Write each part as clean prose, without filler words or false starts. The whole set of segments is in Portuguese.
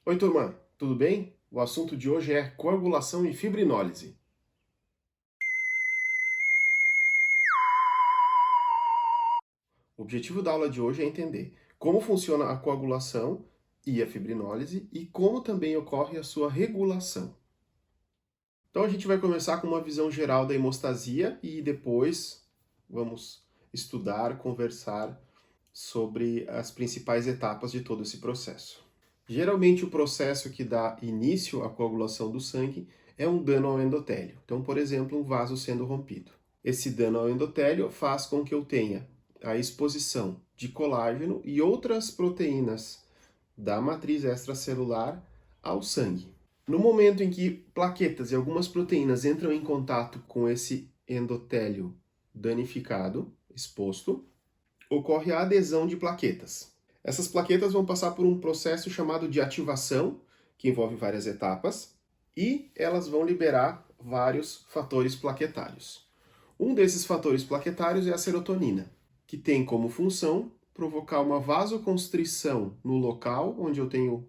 Oi, turma, tudo bem? O assunto de hoje é coagulação e fibrinólise. O objetivo da aula de hoje é entender como funciona a coagulação e a fibrinólise e como também ocorre a sua regulação. Então a gente vai começar com uma visão geral da hemostasia e depois vamos estudar, conversar sobre as principais etapas de todo esse processo. Geralmente o processo que dá início à coagulação do sangue é um dano ao endotélio. Então, por exemplo, um vaso sendo rompido. Esse dano ao endotélio faz com que eu tenha a exposição de colágeno e outras proteínas da matriz extracelular ao sangue. No momento em que plaquetas e algumas proteínas entram em contato com esse endotélio danificado, exposto, ocorre a adesão de plaquetas. Essas plaquetas vão passar por um processo chamado de ativação, que envolve várias etapas, e elas vão liberar vários fatores plaquetários. Um desses fatores plaquetários é a serotonina, que tem como função provocar uma vasoconstrição no local onde eu tenho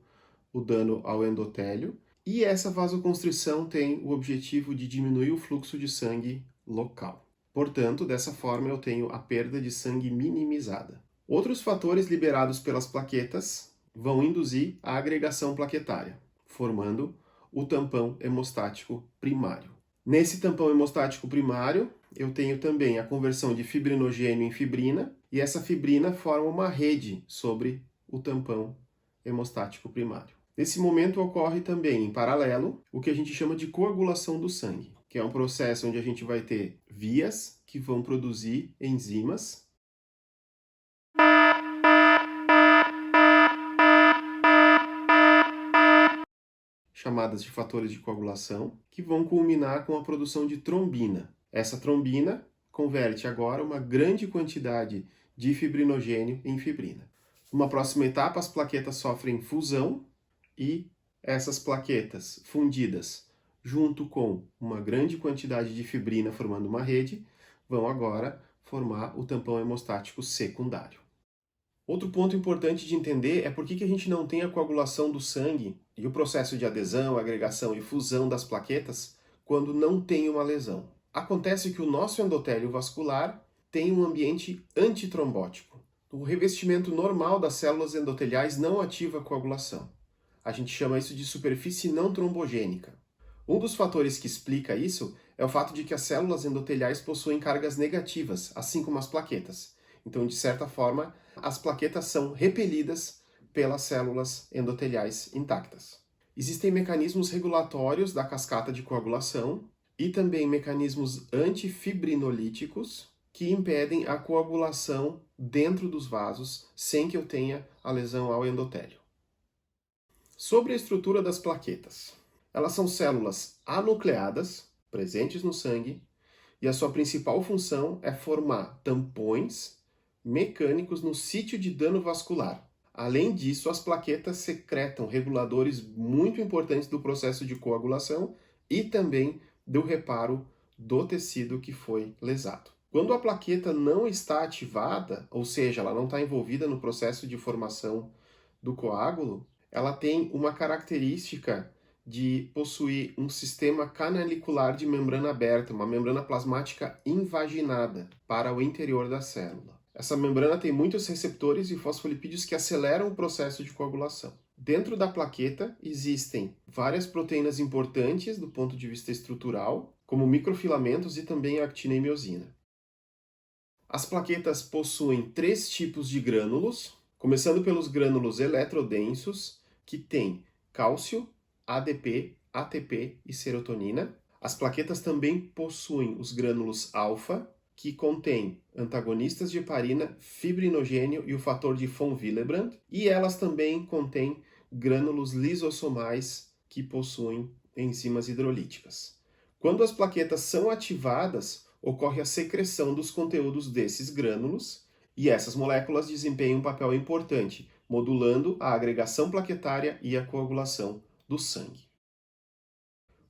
o dano ao endotélio, e essa vasoconstrição tem o objetivo de diminuir o fluxo de sangue local. Portanto, dessa forma eu tenho a perda de sangue minimizada. Outros fatores liberados pelas plaquetas vão induzir a agregação plaquetária, formando o tampão hemostático primário. Nesse tampão hemostático primário, eu tenho também a conversão de fibrinogênio em fibrina, e essa fibrina forma uma rede sobre o tampão hemostático primário. Nesse momento ocorre também, em paralelo, o que a gente chama de coagulação do sangue, que é um processo onde a gente vai ter vias que vão produzir enzimas chamadas de fatores de coagulação, que vão culminar com a produção de trombina. Essa trombina converte agora uma grande quantidade de fibrinogênio em fibrina. Numa próxima etapa, as plaquetas sofrem fusão e essas plaquetas fundidas junto com uma grande quantidade de fibrina formando uma rede, vão agora formar o tampão hemostático secundário. Outro ponto importante de entender é por que a gente não tem a coagulação do sangue e o processo de adesão, agregação e fusão das plaquetas quando não tem uma lesão. Acontece que o nosso endotélio vascular tem um ambiente antitrombótico. O revestimento normal das células endoteliais não ativa a coagulação. A gente chama isso de superfície não trombogênica. Um dos fatores que explica isso é o fato de que as células endoteliais possuem cargas negativas, assim como as plaquetas. Então, de certa forma, as plaquetas são repelidas pelas células endoteliais intactas. Existem mecanismos regulatórios da cascata de coagulação e também mecanismos antifibrinolíticos que impedem a coagulação dentro dos vasos sem que eu tenha a lesão ao endotélio. Sobre a estrutura das plaquetas. Elas são células anucleadas, presentes no sangue, e a sua principal função é formar tampões mecânicos no sítio de dano vascular. Além disso, as plaquetas secretam reguladores muito importantes do processo de coagulação e também do reparo do tecido que foi lesado. Quando a plaqueta não está ativada, ou seja, ela não está envolvida no processo de formação do coágulo, ela tem uma característica de possuir um sistema canalicular de membrana aberta, uma membrana plasmática invaginada para o interior da célula. Essa membrana tem muitos receptores e fosfolipídios que aceleram o processo de coagulação. Dentro da plaqueta existem várias proteínas importantes do ponto de vista estrutural, como microfilamentos e também a actina e miosina. As plaquetas possuem 3 tipos de grânulos, começando pelos grânulos eletrodensos, que têm cálcio, ADP, ATP e serotonina. As plaquetas também possuem os grânulos alfa, que contêm antagonistas de heparina, fibrinogênio e o fator de von Willebrand, e elas também contêm grânulos lisossomais, que possuem enzimas hidrolíticas. Quando as plaquetas são ativadas, ocorre a secreção dos conteúdos desses grânulos, e essas moléculas desempenham um papel importante, modulando a agregação plaquetária e a coagulação do sangue.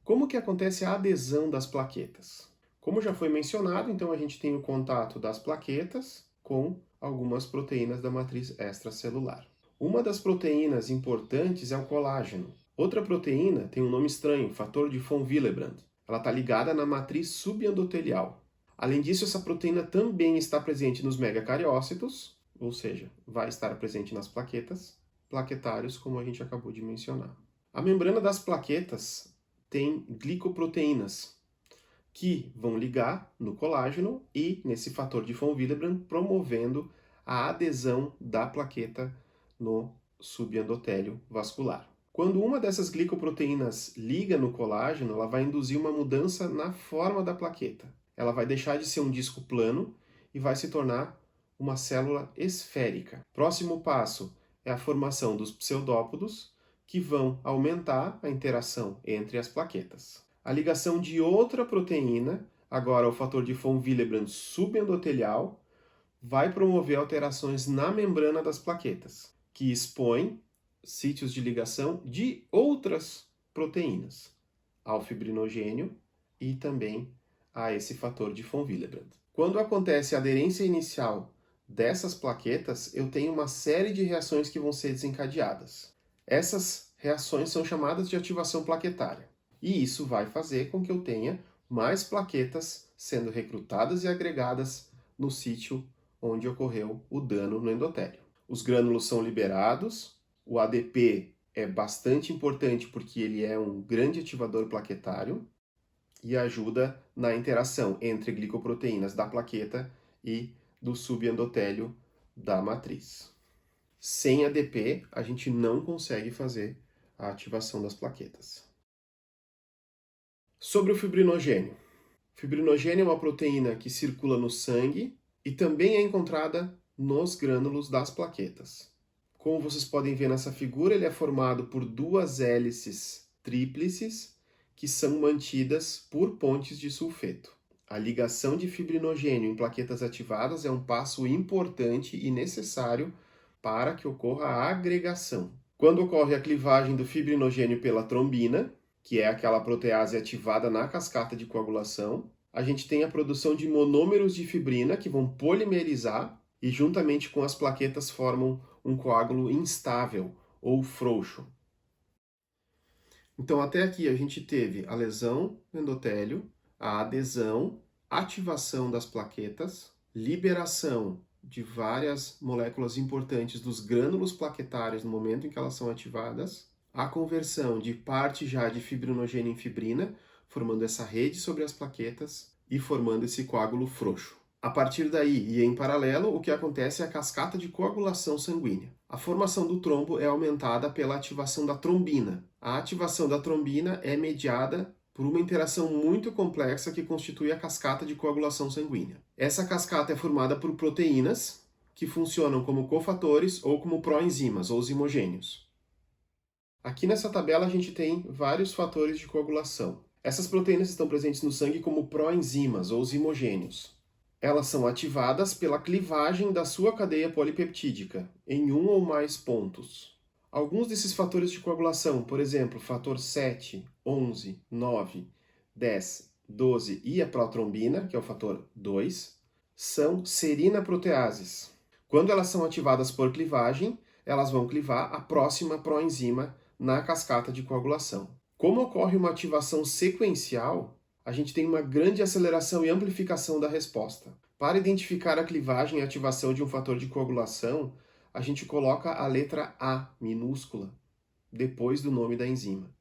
Como que acontece a adesão das plaquetas? Como já foi mencionado, então a gente tem o contato das plaquetas com algumas proteínas da matriz extracelular. Uma das proteínas importantes é o colágeno. Outra proteína tem um nome estranho, fator de von Willebrand. Ela está ligada na matriz subendotelial. Além disso, essa proteína também está presente nos megacariócitos, ou seja, vai estar presente nas plaquetas, plaquetários, como a gente acabou de mencionar. A membrana das plaquetas tem glicoproteínas, que vão ligar no colágeno e nesse fator de von Willebrand, promovendo a adesão da plaqueta no subendotélio vascular. Quando uma dessas glicoproteínas liga no colágeno, ela vai induzir uma mudança na forma da plaqueta. Ela vai deixar de ser um disco plano e vai se tornar uma célula esférica. Próximo passo é a formação dos pseudópodos, que vão aumentar a interação entre as plaquetas. A ligação de outra proteína, agora o fator de von Willebrand subendotelial, vai promover alterações na membrana das plaquetas, que expõe sítios de ligação de outras proteínas, ao fibrinogênio e também a esse fator de von Willebrand. Quando acontece a aderência inicial dessas plaquetas, eu tenho uma série de reações que vão ser desencadeadas. Essas reações são chamadas de ativação plaquetária. E isso vai fazer com que eu tenha mais plaquetas sendo recrutadas e agregadas no sítio onde ocorreu o dano no endotélio. Os grânulos são liberados, o ADP é bastante importante porque ele é um grande ativador plaquetário e ajuda na interação entre glicoproteínas da plaqueta e do subendotélio da matriz. Sem ADP, a gente não consegue fazer a ativação das plaquetas. Sobre o fibrinogênio. O fibrinogênio é uma proteína que circula no sangue e também é encontrada nos grânulos das plaquetas. Como vocês podem ver nessa figura, ele é formado por duas hélices tríplices que são mantidas por pontes de sulfeto. A ligação de fibrinogênio em plaquetas ativadas é um passo importante e necessário para que ocorra a agregação. Quando ocorre a clivagem do fibrinogênio pela trombina, que é aquela protease ativada na cascata de coagulação, a gente tem a produção de monômeros de fibrina que vão polimerizar e juntamente com as plaquetas formam um coágulo instável ou frouxo. Então até aqui a gente teve a lesão do endotélio, a adesão, ativação das plaquetas, liberação de várias moléculas importantes dos grânulos plaquetários no momento em que elas são ativadas, a conversão de parte já de fibrinogênio em fibrina, formando essa rede sobre as plaquetas e formando esse coágulo frouxo. A partir daí, e em paralelo, o que acontece é a cascata de coagulação sanguínea. A formação do trombo é aumentada pela ativação da trombina. A ativação da trombina é mediada por uma interação muito complexa que constitui a cascata de coagulação sanguínea. Essa cascata é formada por proteínas que funcionam como cofatores ou como proenzimas, ou zimogênios. Aqui nessa tabela a gente tem vários fatores de coagulação. Essas proteínas estão presentes no sangue como proenzimas, ou zimogênios. Elas são ativadas pela clivagem da sua cadeia polipeptídica, em um ou mais pontos. Alguns desses fatores de coagulação, por exemplo, fator 7, 11, 9, 10, 12 e a protrombina, que é o fator 2, são serina-proteases. Quando elas são ativadas por clivagem, elas vão clivar a próxima proenzima na cascata de coagulação. Como ocorre uma ativação sequencial, a gente tem uma grande aceleração e amplificação da resposta. Para identificar a clivagem e ativação de um fator de coagulação, a gente coloca a letra A minúscula depois do nome da enzima.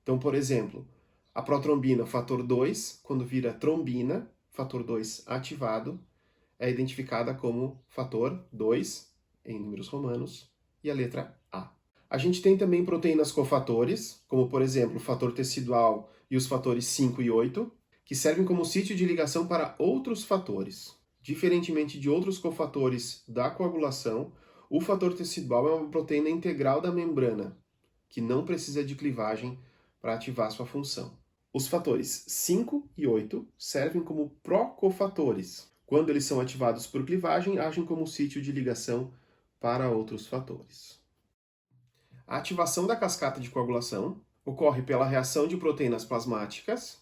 Então, por exemplo, a protrombina, fator 2, quando vira trombina, fator 2 ativado, é identificada como fator 2, em números romanos, e a letra A. A gente tem também proteínas cofatores, como por exemplo o fator tecidual e os fatores 5 e 8, que servem como sítio de ligação para outros fatores. Diferentemente de outros cofatores da coagulação, o fator tecidual é uma proteína integral da membrana, que não precisa de clivagem para ativar sua função. Os fatores 5 e 8 servem como procofatores. Quando eles são ativados por clivagem, agem como sítio de ligação para outros fatores. A ativação da cascata de coagulação ocorre pela reação de proteínas plasmáticas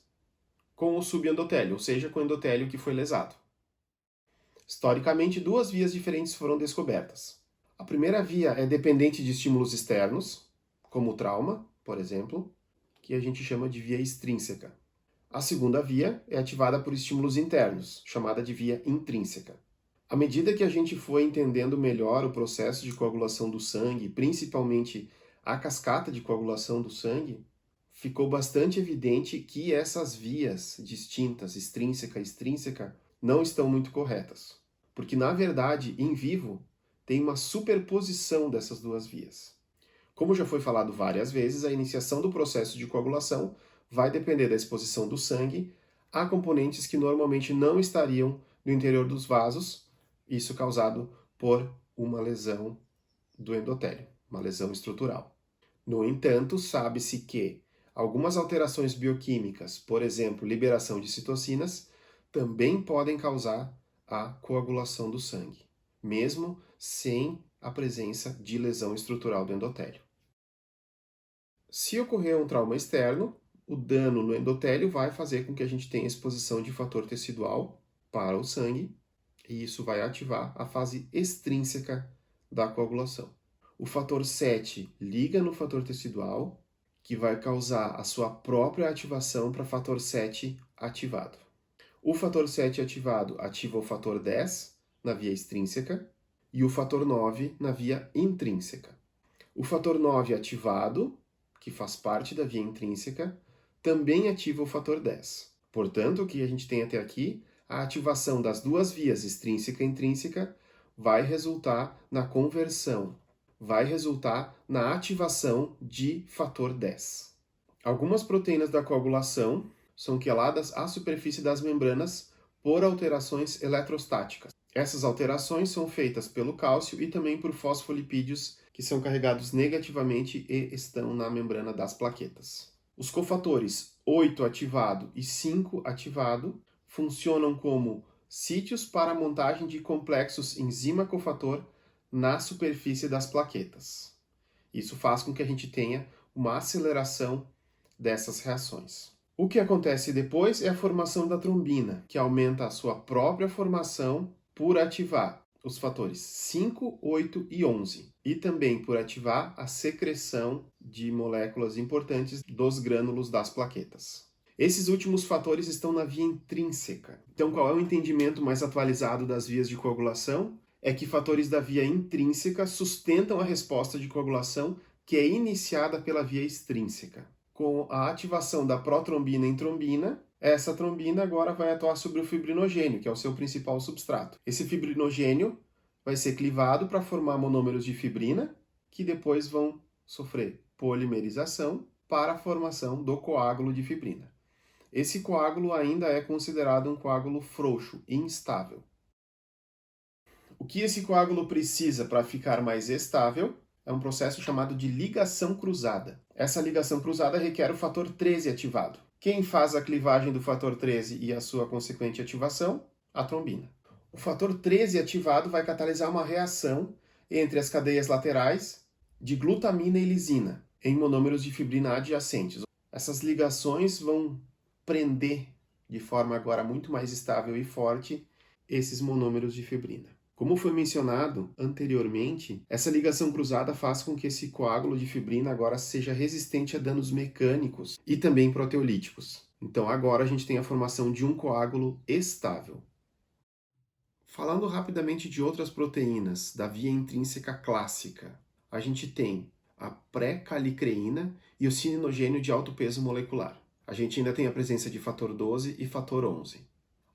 com o subendotélio, ou seja, com o endotélio que foi lesado. Historicamente, duas vias diferentes foram descobertas. A primeira via é dependente de estímulos externos, como o trauma, por exemplo, que a gente chama de via extrínseca. A segunda via é ativada por estímulos internos, chamada de via intrínseca. À medida que a gente foi entendendo melhor o processo de coagulação do sangue, principalmente a cascata de coagulação do sangue, ficou bastante evidente que essas vias distintas, extrínseca e extrínseca, não estão muito corretas. Porque, na verdade, em vivo, tem uma superposição dessas duas vias. Como já foi falado várias vezes, a iniciação do processo de coagulação vai depender da exposição do sangue a componentes que normalmente não estariam no interior dos vasos, isso causado por uma lesão do endotélio, uma lesão estrutural. No entanto, sabe-se que algumas alterações bioquímicas, por exemplo, liberação de citocinas, também podem causar a coagulação do sangue, mesmo sem a presença de lesão estrutural do endotélio. Se ocorrer um trauma externo, o dano no endotélio vai fazer com que a gente tenha exposição de fator tecidual para o sangue, e isso vai ativar a fase extrínseca da coagulação. O fator 7 liga no fator tecidual, que vai causar a sua própria ativação para fator 7 ativado. O fator 7 ativado ativa o fator 10 na via extrínseca e o fator 9 na via intrínseca. O fator 9 ativado, que faz parte da via intrínseca, também ativa o fator 10. Portanto, o que a gente tem até aqui, a ativação das duas vias extrínseca e intrínseca vai resultar na conversão, vai resultar na ativação de fator 10. Algumas proteínas da coagulação são queladas à superfície das membranas por alterações eletrostáticas. Essas alterações são feitas pelo cálcio e também por fosfolipídios que são carregados negativamente e estão na membrana das plaquetas. Os cofatores 8 ativado e 5 ativado funcionam como sítios para a montagem de complexos enzima-cofator na superfície das plaquetas. Isso faz com que a gente tenha uma aceleração dessas reações. O que acontece depois é a formação da trombina, que aumenta a sua própria formação por ativar os fatores 5, 8 e 11, e também por ativar a secreção de moléculas importantes dos grânulos das plaquetas. Esses últimos fatores estão na via intrínseca. Então, qual é o entendimento mais atualizado das vias de coagulação? É que fatores da via intrínseca sustentam a resposta de coagulação que é iniciada pela via extrínseca. Com a ativação da protrombina em trombina, essa trombina agora vai atuar sobre o fibrinogênio, que é o seu principal substrato. Esse fibrinogênio vai ser clivado para formar monômeros de fibrina, que depois vão sofrer polimerização para a formação do coágulo de fibrina. Esse coágulo ainda é considerado um coágulo frouxo, instável. O que esse coágulo precisa para ficar mais estável é um processo chamado de ligação cruzada. Essa ligação cruzada requer o fator 13 ativado. Quem faz a clivagem do fator 13 e a sua consequente ativação? A trombina. O fator 13 ativado vai catalisar uma reação entre as cadeias laterais de glutamina e lisina em monômeros de fibrina adjacentes. Essas ligações vão prender de forma agora muito mais estável e forte esses monômeros de fibrina. Como foi mencionado anteriormente, essa ligação cruzada faz com que esse coágulo de fibrina agora seja resistente a danos mecânicos e também proteolíticos. Então agora a gente tem a formação de um coágulo estável. Falando rapidamente de outras proteínas da via intrínseca clássica, a gente tem a pré-calicreína e o cininogênio de alto peso molecular. A gente ainda tem a presença de fator 12 e fator 11.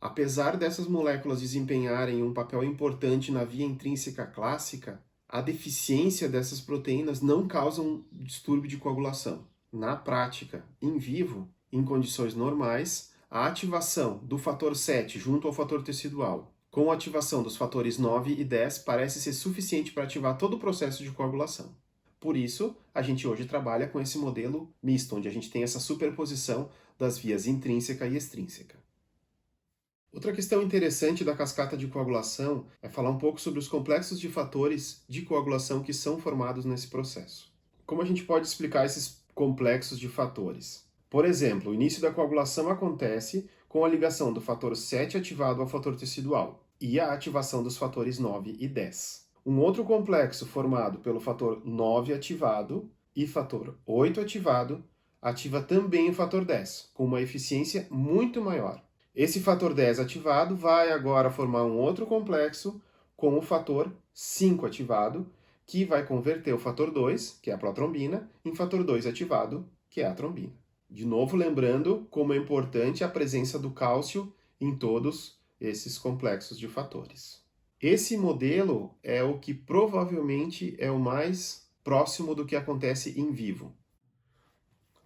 Apesar dessas moléculas desempenharem um papel importante na via intrínseca clássica, a deficiência dessas proteínas não causa um distúrbio de coagulação. Na prática, em vivo, em condições normais, a ativação do fator 7 junto ao fator tecidual, com a ativação dos fatores 9 e 10, parece ser suficiente para ativar todo o processo de coagulação. Por isso, a gente hoje trabalha com esse modelo misto, onde a gente tem essa superposição das vias intrínseca e extrínseca. Outra questão interessante da cascata de coagulação é falar um pouco sobre os complexos de fatores de coagulação que são formados nesse processo. Como a gente pode explicar esses complexos de fatores? Por exemplo, o início da coagulação acontece com a ligação do fator 7 ativado ao fator tecidual e a ativação dos fatores 9 e 10. Um outro complexo formado pelo fator 9 ativado e fator 8 ativado ativa também o fator 10, com uma eficiência muito maior. Esse fator 10 ativado vai agora formar um outro complexo com o fator 5 ativado, que vai converter o fator 2, que é a protrombina, em fator 2 ativado, que é a trombina. De novo, lembrando como é importante a presença do cálcio em todos esses complexos de fatores. Esse modelo é o que provavelmente é o mais próximo do que acontece em vivo.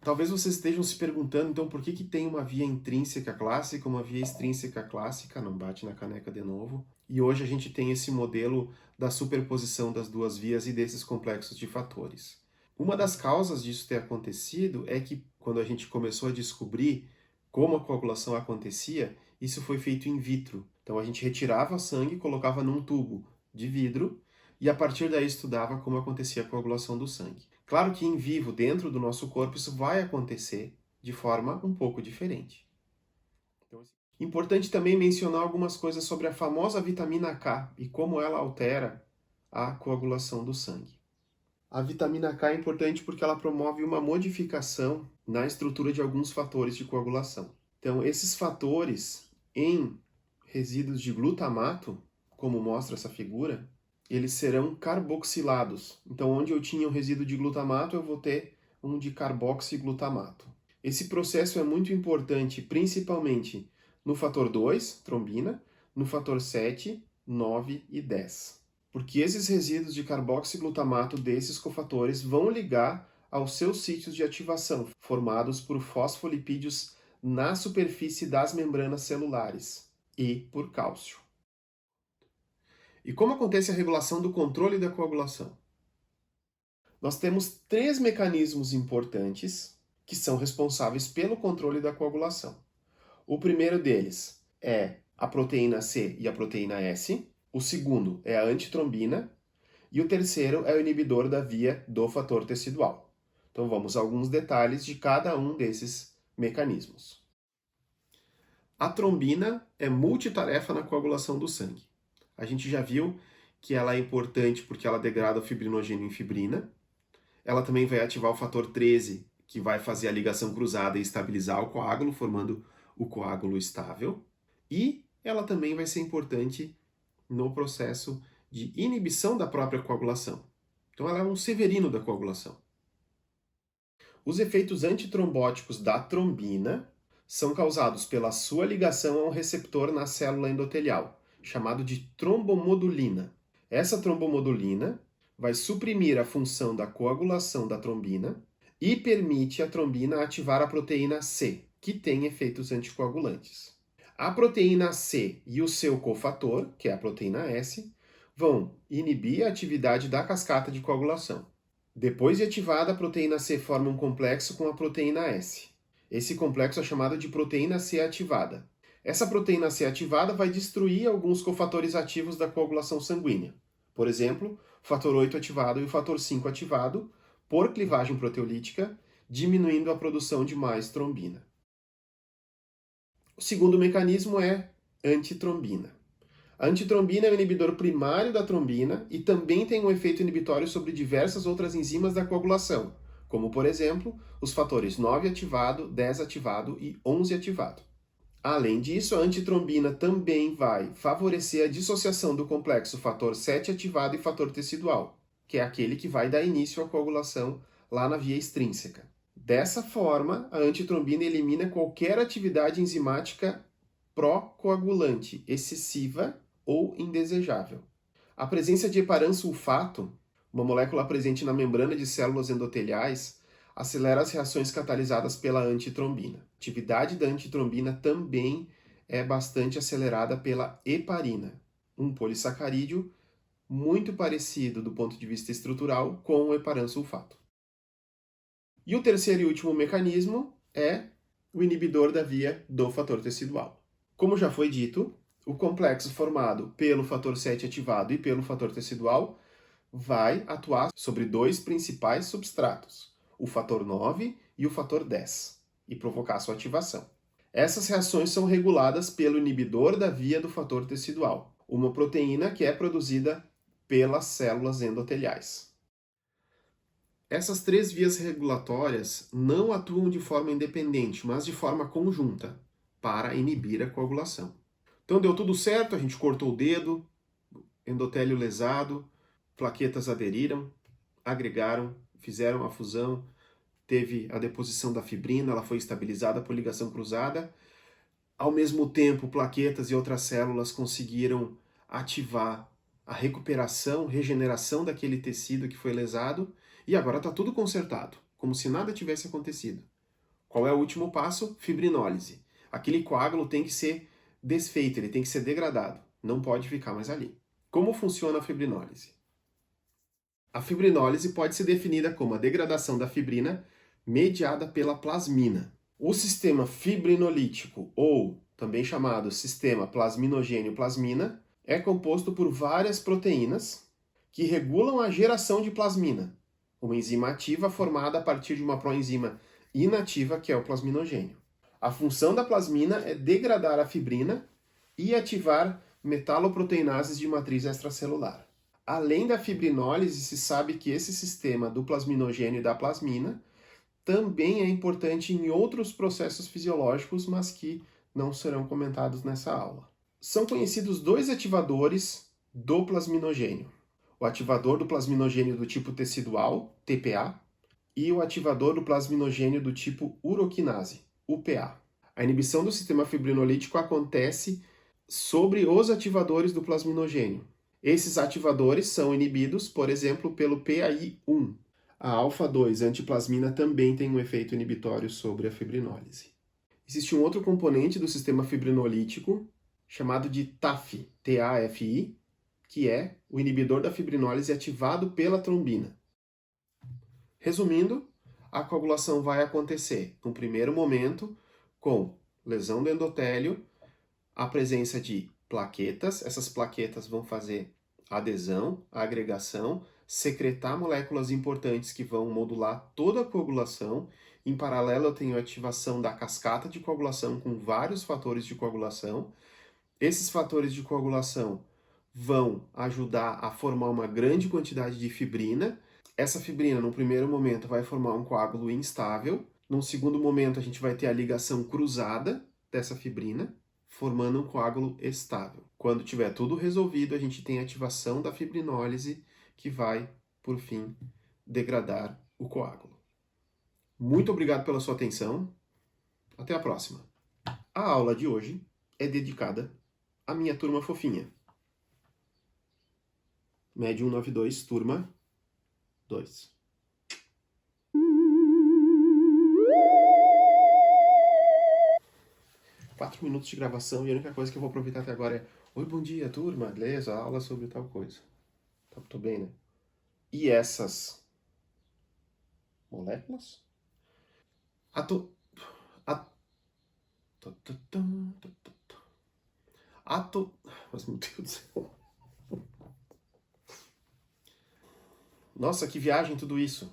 Talvez vocês estejam se perguntando, então, por que tem uma via intrínseca clássica, uma via extrínseca clássica, não bate na caneca de novo, e hoje a gente tem esse modelo da superposição das duas vias e desses complexos de fatores. Uma das causas disso ter acontecido é que, quando a gente começou a descobrir como a coagulação acontecia, isso foi feito in vitro. Então, a gente retirava sangue, colocava num tubo de vidro, e a partir daí estudava como acontecia a coagulação do sangue. Claro que em vivo, dentro do nosso corpo, isso vai acontecer de forma um pouco diferente. Então, importante também mencionar algumas coisas sobre a famosa vitamina K e como ela altera a coagulação do sangue. A vitamina K é importante porque ela promove uma modificação na estrutura de alguns fatores de coagulação. Então, esses fatores em resíduos de glutamato, como mostra essa figura, eles serão carboxilados. Então, onde eu tinha um resíduo de glutamato, eu vou ter um de carboxiglutamato. Esse processo é muito importante, principalmente no fator 2, trombina, no fator 7, 9 e 10. Porque esses resíduos de carboxiglutamato desses cofatores vão ligar aos seus sítios de ativação, formados por fosfolipídios na superfície das membranas celulares e por cálcio. E como acontece a regulação do controle da coagulação? Nós temos 3 mecanismos importantes que são responsáveis pelo controle da coagulação. O primeiro deles é a proteína C e a proteína S, o segundo é a antitrombina e o terceiro é o inibidor da via do fator tecidual. Então vamos a alguns detalhes de cada um desses mecanismos. A trombina é multitarefa na coagulação do sangue. A gente já viu que ela é importante porque ela degrada o fibrinogênio em fibrina. Ela também vai ativar o fator 13, que vai fazer a ligação cruzada e estabilizar o coágulo, formando o coágulo estável. E ela também vai ser importante no processo de inibição da própria coagulação. Então ela é um severino da coagulação. Os efeitos antitrombóticos da trombina são causados pela sua ligação a um receptor na célula endotelial, chamado de trombomodulina. Essa trombomodulina vai suprimir a função da coagulação da trombina e permite a trombina ativar a proteína C, que tem efeitos anticoagulantes. A proteína C e o seu cofator, que é a proteína S, vão inibir a atividade da cascata de coagulação. Depois de ativada, a proteína C forma um complexo com a proteína S. Esse complexo é chamado de proteína C ativada. Essa proteína C ativada vai destruir alguns cofatores ativos da coagulação sanguínea. Por exemplo, o fator 8 ativado e o fator 5 ativado, por clivagem proteolítica, diminuindo a produção de mais trombina. O segundo mecanismo é antitrombina. A antitrombina é o inibidor primário da trombina e também tem um efeito inibitório sobre diversas outras enzimas da coagulação, como, por exemplo, os fatores 9 ativado, 10 ativado e 11 ativado. Além disso, a antitrombina também vai favorecer a dissociação do complexo fator 7 ativado e fator tecidual, que é aquele que vai dar início à coagulação lá na via extrínseca. Dessa forma, a antitrombina elimina qualquer atividade enzimática pró-coagulante excessiva ou indesejável. A presença de heparansulfato, uma molécula presente na membrana de células endoteliais, acelera as reações catalisadas pela antitrombina. A atividade da antitrombina também é bastante acelerada pela heparina, um polissacarídeo muito parecido do ponto de vista estrutural com o heparansulfato. E o terceiro e último mecanismo é o inibidor da via do fator tecidual. Como já foi dito, o complexo formado pelo fator 7 ativado e pelo fator tecidual vai atuar sobre 2 principais substratos, o fator 9 e o fator 10, e provocar sua ativação. Essas reações são reguladas pelo inibidor da via do fator tecidual, uma proteína que é produzida pelas células endoteliais. Essas três vias regulatórias não atuam de forma independente, mas de forma conjunta, para inibir a coagulação. Então deu tudo certo, a gente cortou o dedo, endotélio lesado, plaquetas aderiram, agregaram, fizeram a fusão, teve a deposição da fibrina, ela foi estabilizada por ligação cruzada. Ao mesmo tempo, plaquetas e outras células conseguiram ativar a recuperação, regeneração daquele tecido que foi lesado, e agora está tudo consertado, como se nada tivesse acontecido. Qual é o último passo? Fibrinólise. Aquele coágulo tem que ser desfeito, ele tem que ser degradado, não pode ficar mais ali. Como funciona a fibrinólise? A fibrinólise pode ser definida como a degradação da fibrina mediada pela plasmina. O sistema fibrinolítico, ou também chamado sistema plasminogênio-plasmina, é composto por várias proteínas que regulam a geração de plasmina, uma enzima ativa formada a partir de uma proenzima inativa, que é o plasminogênio. A função da plasmina é degradar a fibrina e ativar metaloproteinases de matriz extracelular. Além da fibrinólise, se sabe que esse sistema do plasminogênio e da plasmina também é importante em outros processos fisiológicos, mas que não serão comentados nessa aula. São conhecidos dois ativadores do plasminogênio. O ativador do plasminogênio do tipo tecidual, TPA, e o ativador do plasminogênio do tipo uroquinase, UPA. A inibição do sistema fibrinolítico acontece sobre os ativadores do plasminogênio. Esses ativadores são inibidos, por exemplo, pelo PAI-1. A alfa-2 antiplasmina também tem um efeito inibitório sobre a fibrinólise. Existe um outro componente do sistema fibrinolítico chamado de TAFI, T-A-F-I, que é o inibidor da fibrinólise ativado pela trombina. Resumindo, a coagulação vai acontecer, no primeiro momento, com lesão do endotélio, a presença de plaquetas. Essas plaquetas vão fazer adesão, agregação, secretar moléculas importantes que vão modular toda a coagulação. Em paralelo, eu tenho a ativação da cascata de coagulação com vários fatores de coagulação. Esses fatores de coagulação vão ajudar a formar uma grande quantidade de fibrina. Essa fibrina, no primeiro momento, vai formar um coágulo instável. Num segundo momento, a gente vai ter a ligação cruzada dessa fibrina, formando um coágulo estável. Quando tiver tudo resolvido, a gente tem a ativação da fibrinólise, que vai, por fim, degradar o coágulo. Muito obrigado pela sua atenção. Até a próxima. A aula de hoje é dedicada à minha turma fofinha. Médium 92, turma 2. Quatro minutos de gravação e a única coisa que eu vou aproveitar até agora é: oi, bom dia, turma, beleza? Aula sobre tal coisa. Tá, tô bem, né? E essas moléculas? Mas, meu Deus do céu. Nossa, que viagem tudo isso.